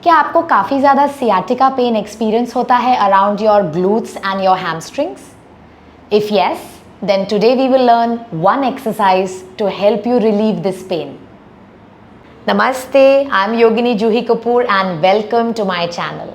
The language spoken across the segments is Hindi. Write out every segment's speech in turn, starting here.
क्या आपको काफ़ी ज़्यादा सियाटिका पेन एक्सपीरियंस होता है around your glutes and your hamstrings? If yes, then today we will learn one exercise to help you relieve this pain. Namaste, I am Yogini Juhi Kapoor and welcome to my channel.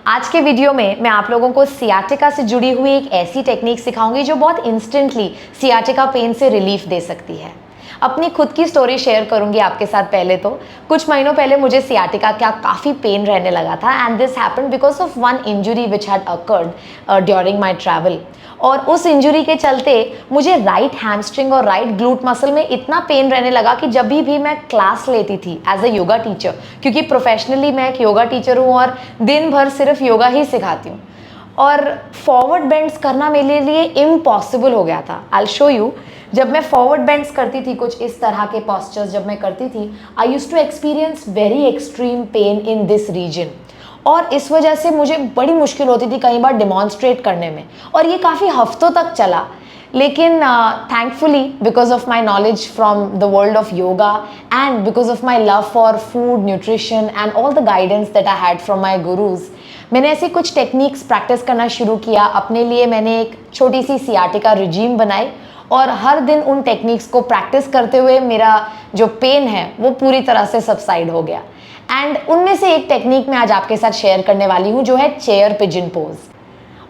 आज के वीडियो में मैं आप लोगों को सियाटिका से जुड़ी हुई एक ऐसी टेक्निक सिखाऊंगी जो बहुत इंस्टेंटली सियाटिका पेन से रिलीफ दे सकती है। अपनी खुद की स्टोरी शेयर करूंगी आपके साथ। पहले तो कुछ महीनों पहले मुझे सियाटिका का काफ़ी पेन रहने लगा था and this happened because of one injury which had occurred during my travel. और उस इंजुरी के चलते मुझे राइट हैमस्ट्रिंग और राइट ग्लूट मसल में इतना पेन रहने लगा कि जब भी मैं क्लास लेती थी एज अ योगा टीचर, क्योंकि प्रोफेशनली मैं एक योगा टीचर हूँ और दिन भर सिर्फ योगा ही सिखाती हूँ, और फॉरवर्ड बेंड्स करना मेरे लिए इम्पॉसिबल हो गया था। I show you. जब मैं फॉरवर्ड बेंड्स करती थी, कुछ इस तरह के पॉस्चर्स जब मैं करती थी, I used to experience very extreme pain in this region, और इस वजह से मुझे बड़ी मुश्किल होती थी कई बार डिमॉन्स्ट्रेट करने में, और ये काफ़ी हफ्तों तक चला। लेकिन thankfully because of my knowledge from the world of yoga and because of my love for food, nutrition and all the guidance that I had from my gurus, मैंने ऐसी कुछ टेक्निक्स प्रैक्टिस करना शुरू किया। अपने लिए मैंने एक छोटी सी सियाटिका रिजीम बनाई और हर दिन उन टेक्निक्स को प्रैक्टिस करते हुए मेरा जो पेन है वो पूरी तरह से सबसाइड हो गया। एंड उनमें से एक टेक्निक मैं आज आपके साथ शेयर करने वाली हूँ जो है चेयर पिजन पोज,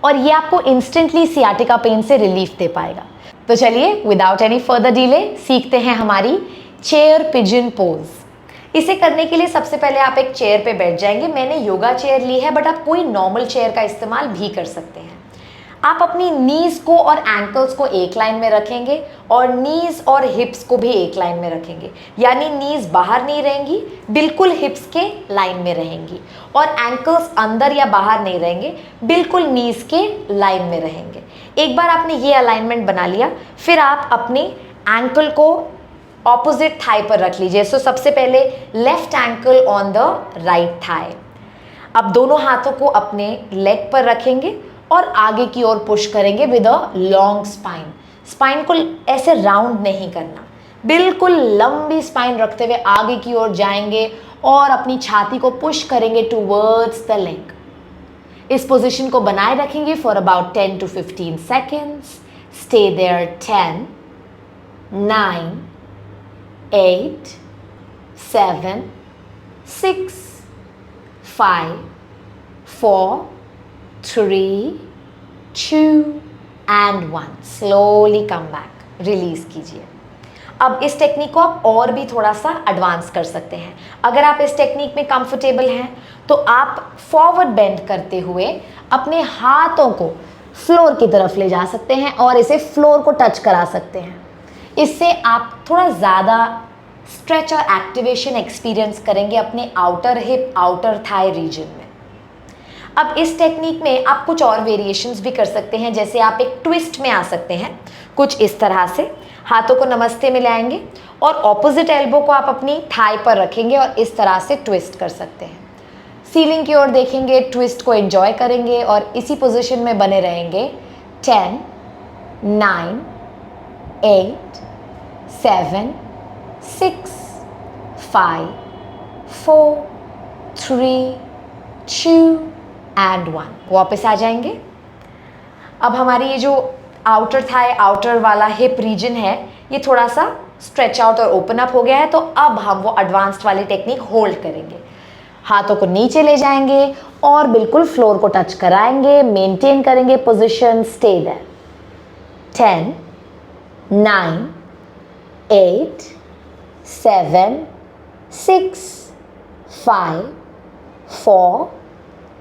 और ये आपको इंस्टेंटली सियाटिका पेन से रिलीफ दे पाएगा। तो चलिए विदाउट एनी फर्दर डिले सीखते हैं हमारी चेयर पिजन पोज। इसे करने के लिए सबसे पहले आप एक चेयर पे बैठ जाएंगे। मैंने योगा चेयर ली है, बट आप कोई नॉर्मल चेयर का इस्तेमाल भी कर सकते हैं। आप अपनी नीज को और एंकल्स को एक लाइन में रखेंगे और नीज और हिप्स को भी एक लाइन में रखेंगे, यानी नीज बाहर नहीं रहेंगी, बिल्कुल हिप्स के लाइन में रहेंगी, और एंकल्स अंदर या बाहर नहीं रहेंगे, बिल्कुल नीज के लाइन में रहेंगे। एक बार आपने ये अलाइनमेंट बना लिया, फिर आप अपने एंकल को ऑपोजिट थाई पर रख लीजिए। सो सबसे पहले left ankle on the right thigh. अब दोनों हाथों को अपने लेग पर रखेंगे और आगे की ओर पुश करेंगे with a long spine. Spine को ऐसे राउंड नहीं करना, बिल्कुल लंबी स्पाइन रखते हुए आगे की ओर जाएंगे और अपनी छाती को पुश करेंगे टूवर्ड्स द लेग। इस पोजीशन को बनाए रखेंगे for about 10 to 15 seconds. Stay there 10, 9, 8, 7, 6, 5, 4, 3, 2 and 1. Slowly come back. Release कीजिए। अब इस टेक्निक को आप और भी थोड़ा सा एडवांस कर सकते हैं। अगर आप इस टेक्निक में कंफर्टेबल हैं तो आप फॉरवर्ड बेंड करते हुए अपने हाथों को फ्लोर की तरफ ले जा सकते हैं और इसे फ्लोर को टच करा सकते हैं। इससे आप थोड़ा ज़्यादा स्ट्रेच और एक्टिवेशन एक्सपीरियंस करेंगे अपने outer hip, outer thigh region में। अब इस टेक्निक में आप कुछ और वेरिएशंस भी कर सकते हैं, जैसे आप एक ट्विस्ट में आ सकते हैं, कुछ इस तरह से हाथों को नमस्ते में लाएंगे और ऑपोजिट एल्बो को आप अपनी थाई पर रखेंगे और इस तरह से ट्विस्ट कर सकते हैं। सीलिंग की ओर देखेंगे, ट्विस्ट को एंजॉय करेंगे और इसी पोजीशन में बने रहेंगे। 10, 9, 8, 7, 6, 5, 4, 3, 2 and 1। वापस आ जाएंगे। अब हमारी ये जो आउटर थाई, आउटर वाला हिप रीजन है, ये थोड़ा सा स्ट्रेच आउट और ओपन अप हो गया है, तो अब हम वो एडवांस्ड वाली टेक्निक होल्ड करेंगे। हाथों को नीचे ले जाएंगे और बिल्कुल फ्लोर को टच कराएंगे, मेंटेन करेंगे पोजीशन। Stay there. 10, 9, 8, 7, 6, 5, 4,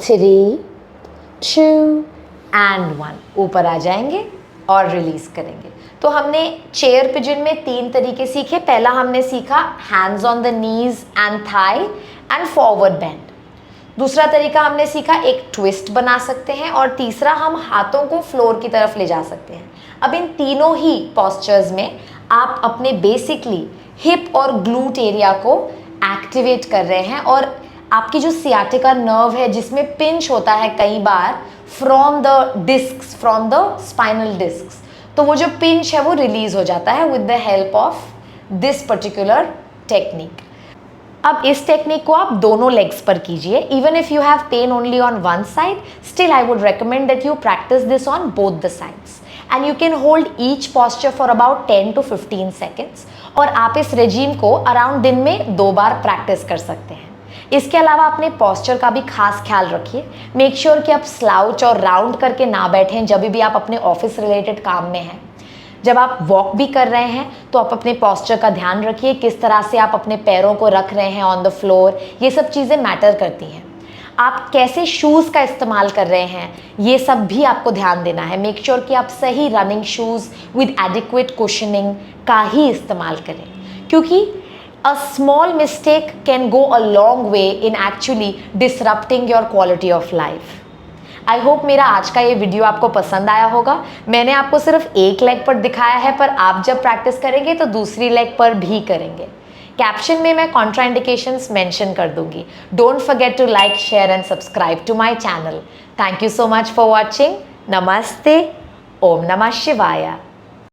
3, 2 and 1। ऊपर आ जाएंगे और रिलीज करेंगे। तो हमने चेयर पिजन में 3 तरीके सीखे। पहला हमने सीखा hands on the knees and thigh and forward bend. दूसरा तरीका हमने सीखा एक ट्विस्ट बना सकते हैं, और तीसरा हम हाथों को फ्लोर की तरफ ले जा सकते हैं। अब इन तीनों ही पोस्चर्स में आप अपने बेसिकली हिप और ग्लूट एरिया को एक्टिवेट कर रहे हैं, और आपकी जो सियाटिका नर्व है जिसमें पिंच होता है कई बार from the discs, from the spinal discs, तो वो जो पिंच है वो रिलीज हो जाता है with the help of this particular technique. अब इस टेक्निक को आप दोनों लेग्स पर कीजिए. Even if you have pain only on one side, still I would recommend that you practice this on both the sides. And you can hold each posture for about 10 to 15 seconds. और आप इस रेजीम को अराउंड दिन में 2 बार प्रैक्टिस कर सकते हैं. इसके अलावा अपने पॉस्चर का भी खास ख्याल रखिए. मेक श्योर कि आप स्लाउच और राउंड करके ना बैठें जब भी आप अपने ऑफिस रिलेटेड काम में हैं. जब आप वॉक भी कर रहे हैं तो आप अपने पॉस्चर का ध्यान रखिए, किस तरह से आप अपने पैरों को रख रहे हैं ऑन द फ्लोर. ये सब चीज़ें मैटर करती हैं. आप कैसे शूज़ का इस्तेमाल कर रहे हैं, ये सब भी आपको ध्यान देना है. मेक श्योर कि आप सही running shoes with adequate cushioning का ही इस्तेमाल करें, क्योंकि a small mistake can go a long way in actually disrupting your quality of life. I hope मेरा आज का ये वीडियो आपको पसंद आया होगा. मैंने आपको सिर्फ एक लेग पर दिखाया है, पर आप जब प्रैक्टिस करेंगे तो दूसरी लेग पर भी करेंगे. कैप्शन में मैं कॉन्ट्राइंडिकेशंस मेंशन कर दूंगी. Don't forget to like, share and subscribe to my channel. Thank you so much for watching. नमस्ते. ओम नमः शिवाय.